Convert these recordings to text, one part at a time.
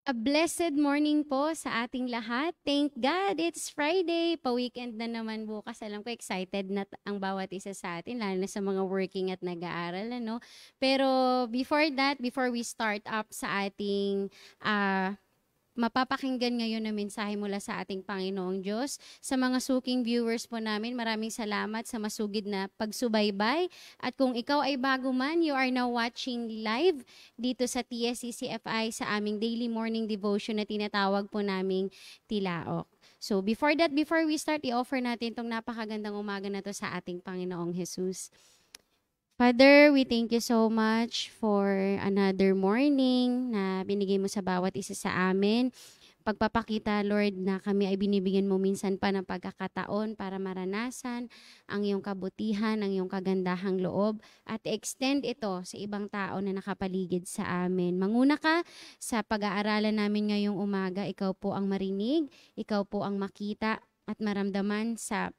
A blessed morning po sa ating lahat. Thank God, it's Friday. Pa-weekend na naman bukas. Alam ko, excited na ang bawat isa sa atin, lalo na sa mga working at nag-aaral. Ano? Pero before that, before we start up sa ating mapapakinggan ngayon na mensahe mula sa ating Panginoong Diyos. Sa mga suking viewers po namin, maraming salamat sa masugid na pagsubaybay. At kung ikaw ay bago man, you are now watching live dito sa TSCCFI sa aming daily morning devotion na tinatawag po naming Tilaok. So before that, before we start, i-offer natin itong napakagandang umaga na to sa ating Panginoong Jesus. Father, we thank you so much for another morning na binigay mo sa bawat isa sa amin. Pagpapakita, Lord, na kami ay binibigyan mo minsan pa ng pagkakataon para maranasan ang iyong kabutihan, ang iyong kagandahang loob at extend ito sa ibang tao na nakapaligid sa amin. Manguna ka sa pag-aaralan namin ngayong umaga. Ikaw po ang marinig, ikaw po ang makita at maramdaman sa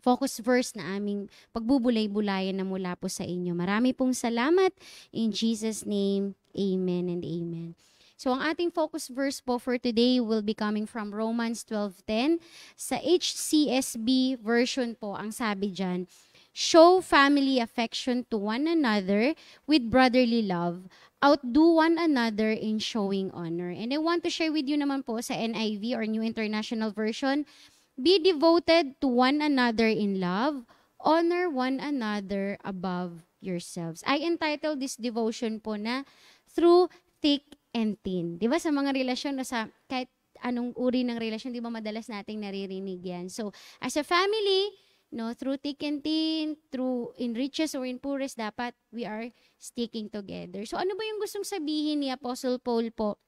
focus verse na aming pagbubulay-bulayan na mula po sa inyo. Marami pong salamat. In Jesus' name, amen and amen. So ang ating focus verse po for today will be coming from Romans 12:10. Sa HCSB version po, ang sabi dyan, show family affection to one another with brotherly love. Outdo one another in showing honor. And I want to share with you naman po sa NIV or New International Version, be devoted to one another in love. Honor one another above yourselves. I entitled this devotion po na Through Thick and Thin. Di ba sa mga relasyon, sa kahit anong uri ng relasyon, di ba madalas nating naririnig yan. So, as a family, no, through thick and thin, through in riches or in poorest, dapat we are sticking together. So, ano ba yung gustong sabihin ni Apostle Paul po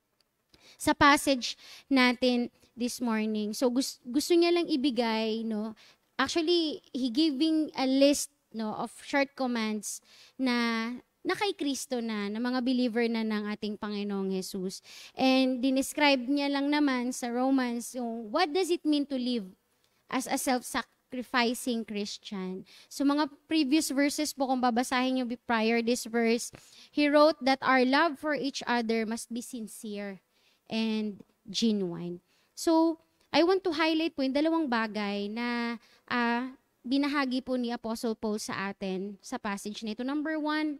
sa passage natin this morning? So gusto niya lang ibigay, no? Actually, he giving a list, no, of short commands na kay Kristo na mga believer na ng ating Panginoong Jesus. And dinescribe niya lang naman sa Romans yung what does it mean to live as a self-sacrificing Christian. So mga previous verses po, kung babasahin niyo prior this verse, he wrote that our love for each other must be sincere and genuine. So, I want to highlight po yung dalawang bagay na binahagi po ni Apostle Paul sa atin sa passage nito. Number one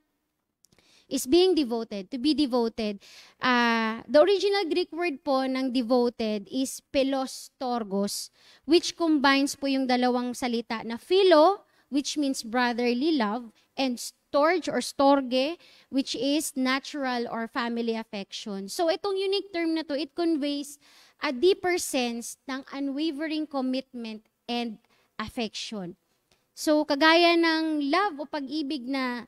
is being devoted, to be devoted. The original Greek word po ng devoted is pelostorgos, which combines po yung dalawang salita na philo, which means brotherly love, and storge or storge, which is natural or family affection. So itong unique term na to, it conveys a deeper sense ng unwavering commitment and affection. So kagaya ng love o pag-ibig na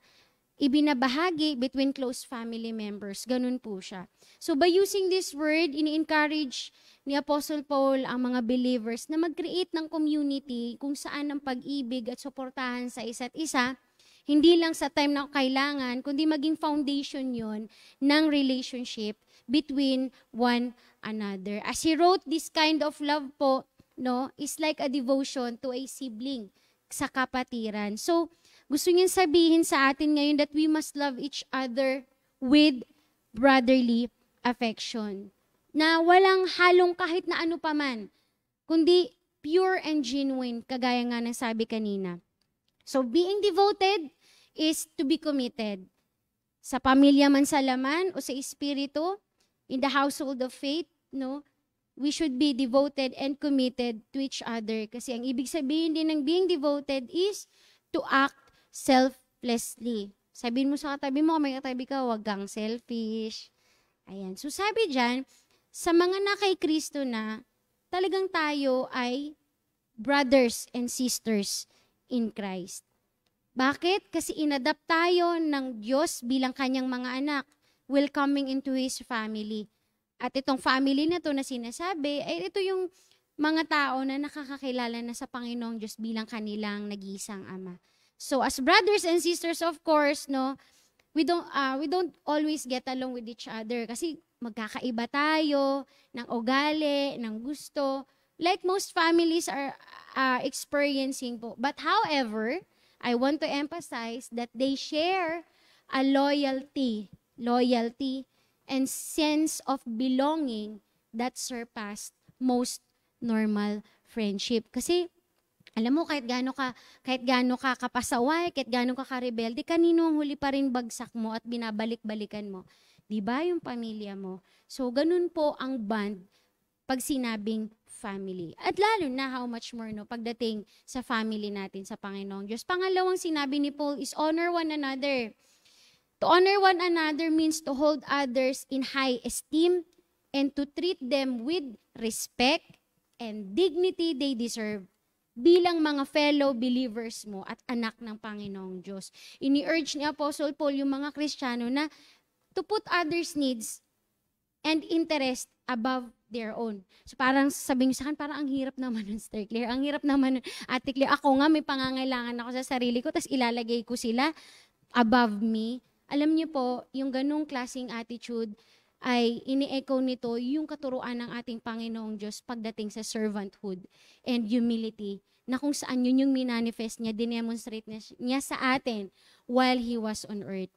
ibinabahagi between close family members, ganun po siya. So by using this word, ini-encourage ni Apostle Paul ang mga believers na mag-create ng community kung saan ang pag-ibig at suportahan sa isa't isa, hindi lang sa time na kailangan, kundi maging foundation yon ng relationship between one another. As he wrote, this kind of love po, no, is like a devotion to a sibling, sa kapatiran. So, gusto niyang sabihin sa atin ngayon that we must love each other with brotherly affection. Na walang halong kahit na ano paman, kundi pure and genuine, kagaya nga ng sabi kanina. So, being devoted is to be committed. Sa pamilya man sa laman o sa espiritu, in the household of faith, no, we should be devoted and committed to each other. Kasi ang ibig sabihin din ng being devoted is to act selflessly. Sabihin mo sa katabi mo, may katabi ka, wag kang selfish. Ayan. So sabi dyan, sa mga na kay Kristo na, talagang tayo ay brothers and sisters in Christ. Bakit? Kasi inadapt tayo ng Diyos bilang kanyang mga anak, welcoming into His family. At itong family na to na sinasabi, ay ito yung mga tao na nakakakilala na sa Panginoong Diyos bilang kanilang nag-iisang Ama. So as brothers and sisters, of course, no, we don't always get along with each other kasi magkakaiba tayo ng ugali, ng gusto, like most families are experiencing po. But however, I want to emphasize that they share a loyalty and sense of belonging that surpassed most normal friendship. Kasi alam mo, kahit gaano ka kapasaway, kahit gaano ka karebelde, kanino ang huli pa rin bagsak mo at binabalik-balikan mo? Di ba yung pamilya mo? So, ganun po ang bond pag sinabing family. At lalo na how much more no, pagdating sa family natin sa Panginoong Diyos. Pangalawang sinabi ni Paul is honor one another. To honor one another means to hold others in high esteem and to treat them with respect and dignity they deserve bilang mga fellow believers mo at anak ng Panginoong Diyos. Ini-urge ni Apostle Paul yung mga Kristiyano na to put others' needs and interest above their own. So parang sabihin sa akin, parang ang hirap naman nun, Sister Claire. Ang hirap naman nun, Ate Claire. Ako nga, may pangangailangan ako sa sarili ko, tapos ilalagay ko sila above me. Alam niyo po, yung ganung klaseng attitude ay ini-echo nito yung katuruan ng ating Panginoong Diyos pagdating sa servanthood and humility, na kung saan yun yung minanifest niya, dinemonstrate niya sa atin while He was on earth.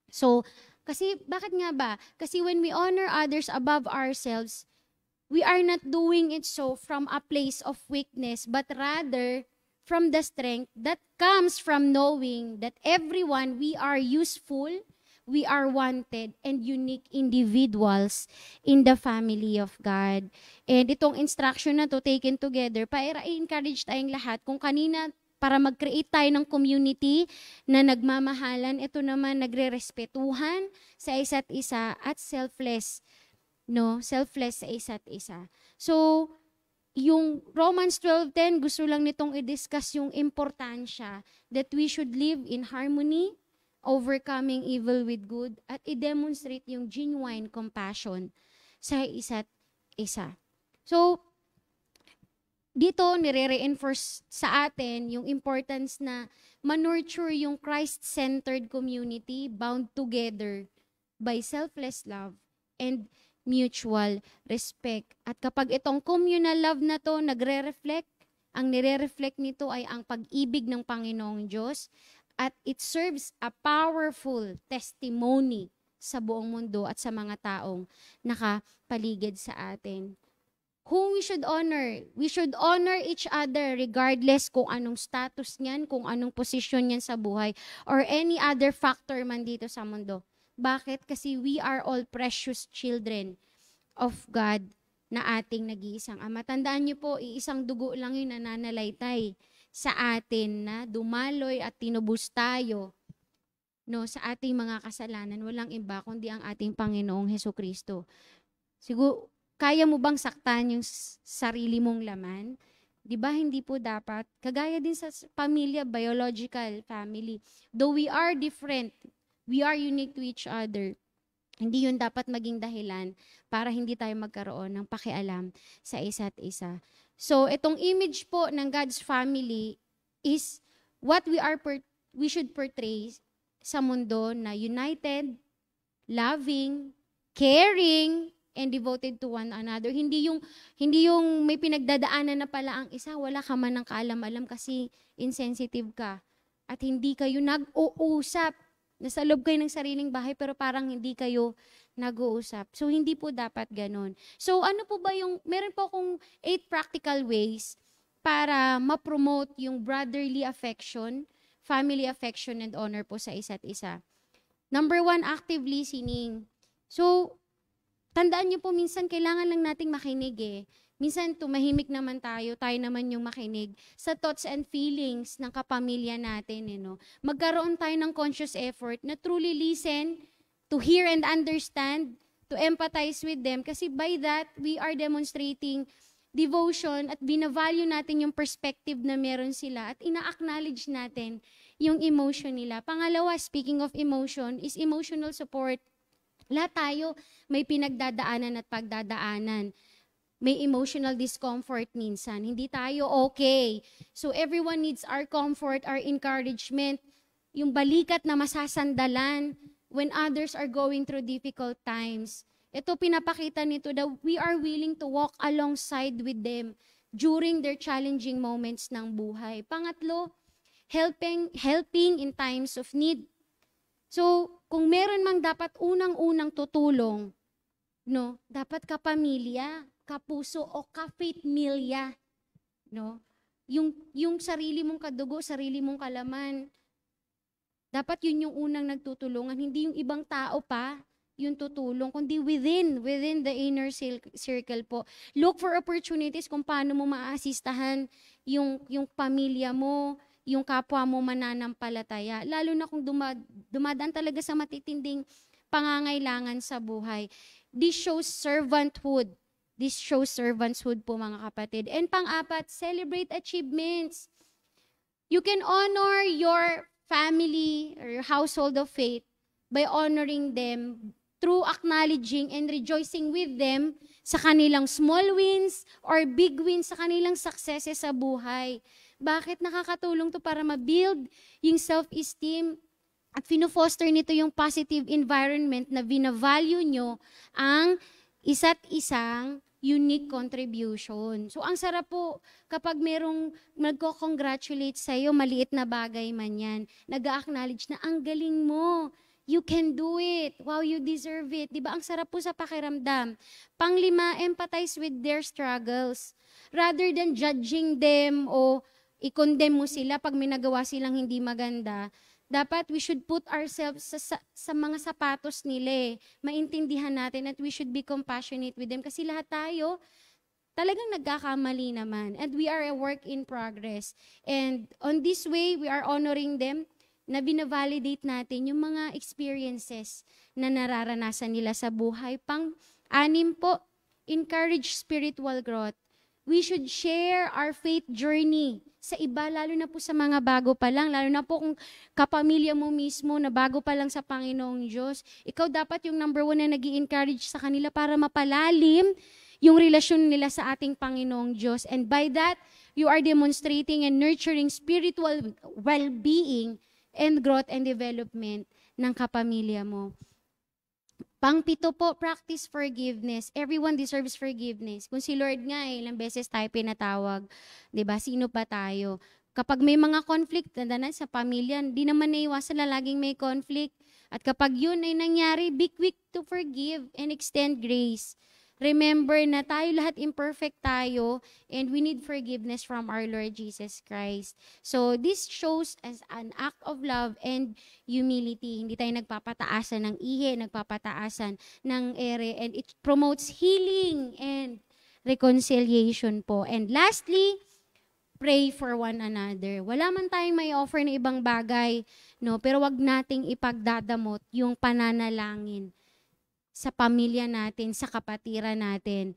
So, kasi bakit nga ba? Kasi when we honor others above ourselves, we are not doing it so from a place of weakness, but rather from the strength that comes from knowing that everyone, we are useful, we are wanted, and unique individuals in the family of God. And itong instruction na to, taken together, para i-encourage tayong lahat, kung kanina para mag-create tayo ng community na nagmamahalan, ito naman nagre-respetuhan sa isa't isa at selfless, no? Selfless sa isa't isa. So, yung Romans 12:10, gusto lang nitong i-discuss yung importansya that we should live in harmony, overcoming evil with good, at i-demonstrate yung genuine compassion sa isa't isa. So, dito, nire-reinforce sa atin yung importance na manurture yung Christ-centered community bound together by selfless love and mutual respect. At kapag itong communal love na to nagre-reflect, ang nire-reflect nito ay ang pag-ibig ng Panginoong Diyos, at it serves a powerful testimony sa buong mundo at sa mga taong nakapaligid sa atin. Whom we should honor each other regardless kung anong status niyan, kung anong posisyon niyan sa buhay, or any other factor man dito sa mundo. Bakit? Kasi we are all precious children of God na ating nag-iisang Ama. Tandaan niyo po, iisang dugo lang yung nananalaytay sa atin na dumaloy at tinubos tayo, no, sa ating mga kasalanan. Walang iba kundi ang ating Panginoong Hesukristo. Siguro, kaya mo bang saktan yung sarili mong laman? Di ba hindi po dapat? Kagaya din sa pamilya, biological family. Though we are different, we are unique to each other. Hindi yun dapat maging dahilan para hindi tayo magkaroon ng pakialam sa isa't isa. So, itong image po ng God's family is what we should portray sa mundo na united, loving, caring, and devoted to one another. Hindi yung may pinagdadaanan na pala ang isa, wala ka man ng kaalam-alam kasi insensitive ka. At hindi kayo nag-uusap. Nasa loob kayo ng sariling bahay pero parang hindi kayo nag-uusap. So, hindi po dapat ganun. So, ano po ba meron po akong 8 practical ways para ma-promote yung brotherly affection, family affection, and honor po sa isa't isa. Number 1, active listening. So, tandaan niyo po, minsan kailangan lang nating makinig eh. Minsan tumahimik naman tayo naman yung makinig sa thoughts and feelings ng kapamilya natin. No? Magkaroon tayo ng conscious effort na truly listen, to hear and understand, to empathize with them. Kasi by that, we are demonstrating devotion at binavalue natin yung perspective na meron sila at ina-acknowledge natin yung emotion nila. Pangalawa, speaking of emotion, is emotional support. Lahat tayo may pinagdadaanan at pagdadaanan. May emotional discomfort minsan. Hindi tayo okay. So everyone needs our comfort, our encouragement, yung balikat na masasandalan when others are going through difficult times. Ito pinapakita nito that we are willing to walk alongside with them during their challenging moments ng buhay. Pangatlo, helping in times of need. So, kung meron mang dapat unang-unang tutulong, no, dapat kapamilya, kapuso o ka-faithmilya, no? Yung sarili mong kadugo, sarili mong kalaman, dapat yun yung unang nagtutulungan, hindi yung ibang tao pa yung tutulong, kundi within the inner circle po. Look for opportunities kung paano mo maaasistahan yung pamilya mo, yung kapwa mo mananampalataya. Lalo na kung dumadaan talaga sa matitinding pangangailangan sa buhay. This shows servanthood. This shows servanthood po mga kapatid. And pang-apat, celebrate achievements. You can honor your family or your household of faith by honoring them through acknowledging and rejoicing with them sa kanilang small wins or big wins, sa kanilang successes sa buhay. Bakit nakakatulong to para ma-build yung self-esteem at fino-foster nito yung positive environment na binavalue nyo ang isa't isang unique contribution. So, ang sarap po kapag merong nagko-congratulate sa'yo, maliit na bagay man yan, nag-acknowledge na ang galing mo, you can do it, wow, you deserve it. Diba? Ang sarap po sa pakiramdam. Panglima, empathize with their struggles. Rather than judging them o i-condemn mo sila pag may nagawa silang hindi maganda, dapat we should put ourselves sa mga sapatos nila eh. Maintindihan natin at we should be compassionate with them kasi lahat tayo talagang nagkakamali naman and we are a work in progress. And on this way, we are honoring them na binavalidate natin yung mga experiences na nararanasan nila sa buhay. Pang-anim po, encourage spiritual growth. We should share our faith journey sa iba, lalo na po sa mga bago pa lang, lalo na po kung kapamilya mo mismo na bago pa lang sa Panginoong Diyos. Ikaw dapat yung number 1 na nag-i-encourage sa kanila para mapalalim yung relasyon nila sa ating Panginoong Diyos. And by that, you are demonstrating and nurturing spiritual well-being and growth and development ng kapamilya mo. Pang-pito po, practice forgiveness. Everyone deserves forgiveness. Kung si Lord nga, ilang beses tayo pinatawag, 'di ba? Sino pa tayo? Kapag may mga conflict na sa pamilya, di naman naiwasan na laging may conflict. At kapag yun ay nangyari, be quick to forgive and extend grace. Remember na tayo lahat imperfect tayo and we need forgiveness from our Lord Jesus Christ. So this shows as an act of love and humility. Hindi tayo nagpapataasan ng ihi, nagpapataasan ng ere, and it promotes healing and reconciliation po. And lastly, pray for one another. Wala man tayong may offer na ibang bagay, no? Pero wag nating ipagdadamot yung pananalangin sa pamilya natin, sa kapatiran natin.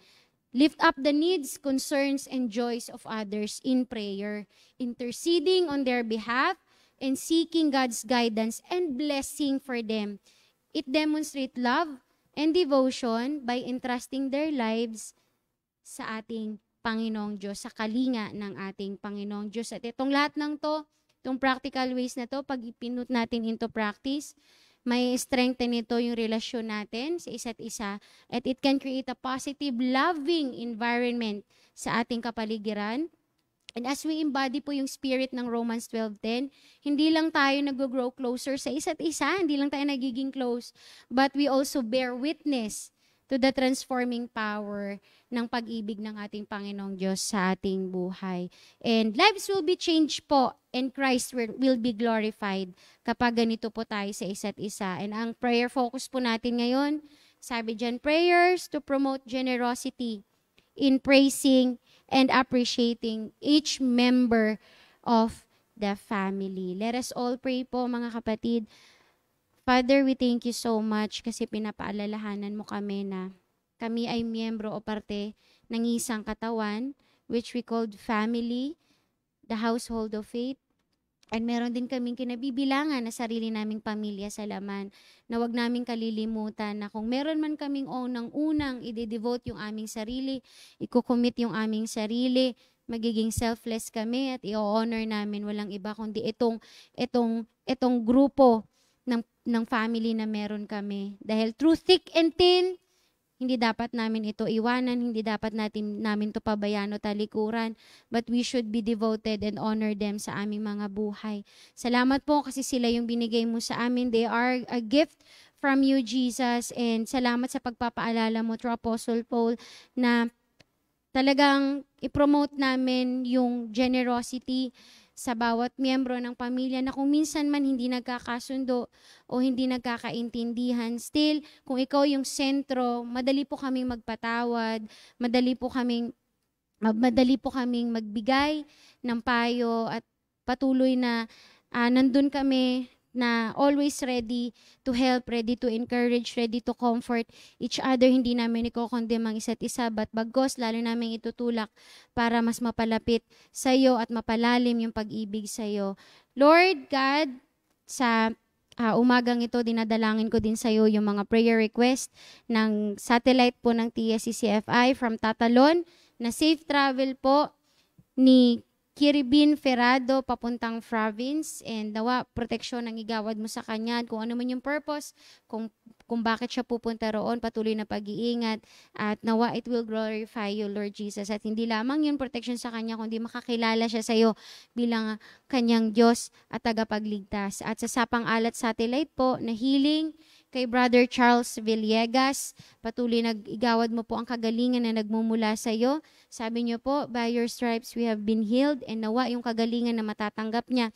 Lift up the needs, concerns, and joys of others in prayer, interceding on their behalf, and seeking God's guidance and blessing for them. It demonstrates love and devotion by entrusting their lives sa ating Panginoong Diyos, sa kalinga ng ating Panginoong Diyos. At itong lahat ng to, itong practical ways na to, pag ipinut natin into practice, may strengthen nito yung relasyon natin sa isa't isa at it can create a positive, loving environment sa ating kapaligiran. And as we embody po yung spirit ng Romans 12:10, hindi lang tayo nag-grow closer sa isa't isa, hindi lang tayo nagiging close, but we also bear witness to the transforming power ng pag-ibig ng ating Panginoong Diyos sa ating buhay. And lives will be changed po and Christ will be glorified kapag ganito po tayo sa isa't isa. And ang prayer focus po natin ngayon, sabi dyan, prayers to promote generosity in praising and appreciating each member of the family. Let us all pray po mga kapatid. Father, we thank you so much kasi pinapaalalahanan mo kami na kami ay miyembro o parte ng isang katawan, which we called family, the household of faith. And meron din kaming kinabibilangan na sarili naming pamilya sa laman, na wag naming kalilimutan na kung meron man kaming unang-unang i-devote yung aming sarili, i-commit yung aming sarili, magiging selfless kami at i-honor namin walang iba kundi itong grupo ng family na meron kami. Dahil through thick and thin, hindi dapat namin ito iwanan, hindi dapat namin ito pabayaan o talikuran, but we should be devoted and honor them sa aming mga buhay. Salamat po kasi sila yung binigay mo sa amin. They are a gift from you, Jesus, and salamat sa pagpapaalala mo through Apostle Paul na talagang i-promote namin yung generosity sa bawat miyembro ng pamilya na kung minsan man hindi nagkakasundo o hindi nagkakaintindihan, still, kung ikaw yung sentro, madali po kaming magpatawad, madali po kaming magbigay ng payo at patuloy na nandun kami na always ready to help, ready to encourage, ready to comfort each other. Hindi namin i-condemn ang isa't isa, but bagos, lalo namin itutulak para mas mapalapit sa iyo at mapalalim yung pag-ibig sa iyo. Lord God, sa umagang ito, dinadalangin ko din sa iyo yung mga prayer request ng satellite po ng TSCCFI from Tatalon, na safe travel po ni Kiribin Ferrado papuntang province, and nawa proteksyon ang igawad mo sa kanya, kung ano man yung purpose, kung bakit siya pupunta roon, patuloy na pag-iingat, at nawa it will glorify you, Lord Jesus, at hindi lamang yung protection sa kanya, kundi makakilala siya sa iyo bilang kanyang Diyos at tagapagligtas. At sa Sapang Alat Satellite po na healing kay Brother Charles Villegas, patuloy nag-igawad mo po ang kagalingan na nagmumula sa iyo. Sabi niyo po, by your stripes we have been healed, and nawa yung kagalingan na matatanggap niya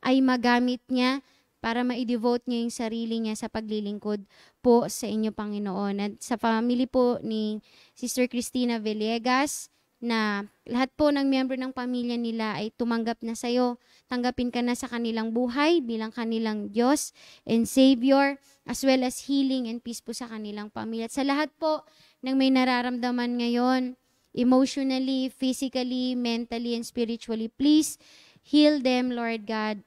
ay magamit niya para ma-devote niya yung sarili niya sa paglilingkod po sa inyo, Panginoon. At sa family po ni Sister Cristina Villegas, na lahat po ng miyembro ng pamilya nila ay tumanggap na sa iyo. Tanggapin ka na sa kanilang buhay bilang kanilang Diyos and Savior, as well as healing and peace po sa kanilang pamilya. At sa lahat po ng may nararamdaman ngayon, emotionally, physically, mentally, and spiritually, please heal them, Lord God.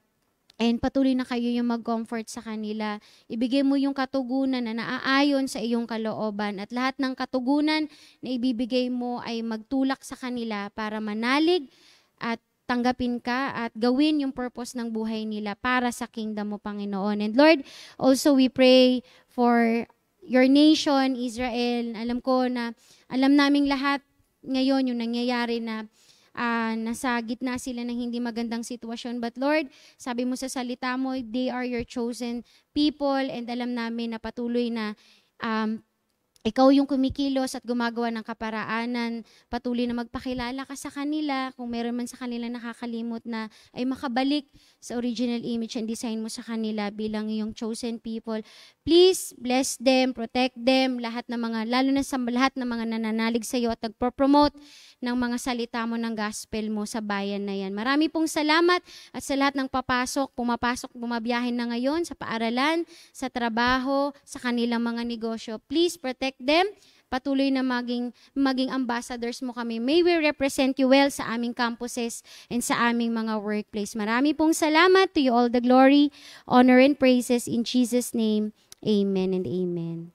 And patuloy na kayo yung mag-comfort sa kanila. Ibigay mo yung katugunan na naaayon sa iyong kalooban. At lahat ng katugunan na ibibigay mo ay magtulak sa kanila para manalig at tanggapin ka at gawin yung purpose ng buhay nila para sa kingdom mo, Panginoon. And Lord, also we pray for your nation, Israel. Alam naming lahat ngayon yung nangyayari na nasa gitna sila ng hindi magandang sitwasyon. But Lord, sabi mo sa salita mo, they are your chosen people, and alam namin na patuloy na ikaw yung kumikilos at gumagawa ng kaparaanan. Patuloy na magpakilala ka sa kanila. Kung meron man sa kanila nakakalimot na ay makabalik sa original image and design mo sa kanila bilang iyong chosen people. Please bless them, protect them, lalo na sa lahat ng mga nananalig sa iyo at nagpo-promote ng mga salita mo ng gospel mo sa bayan na yan. Marami pong salamat at sa lahat ng pumapasok, bumabiyahin na ngayon sa paaralan, sa trabaho, sa kanilang mga negosyo. Please protect them. Patuloy na maging ambassadors mo kami. May we represent you well sa aming campuses and sa aming mga workplace. Marami pong salamat. To you all the glory, honor, and praises in Jesus' name. Amen and amen.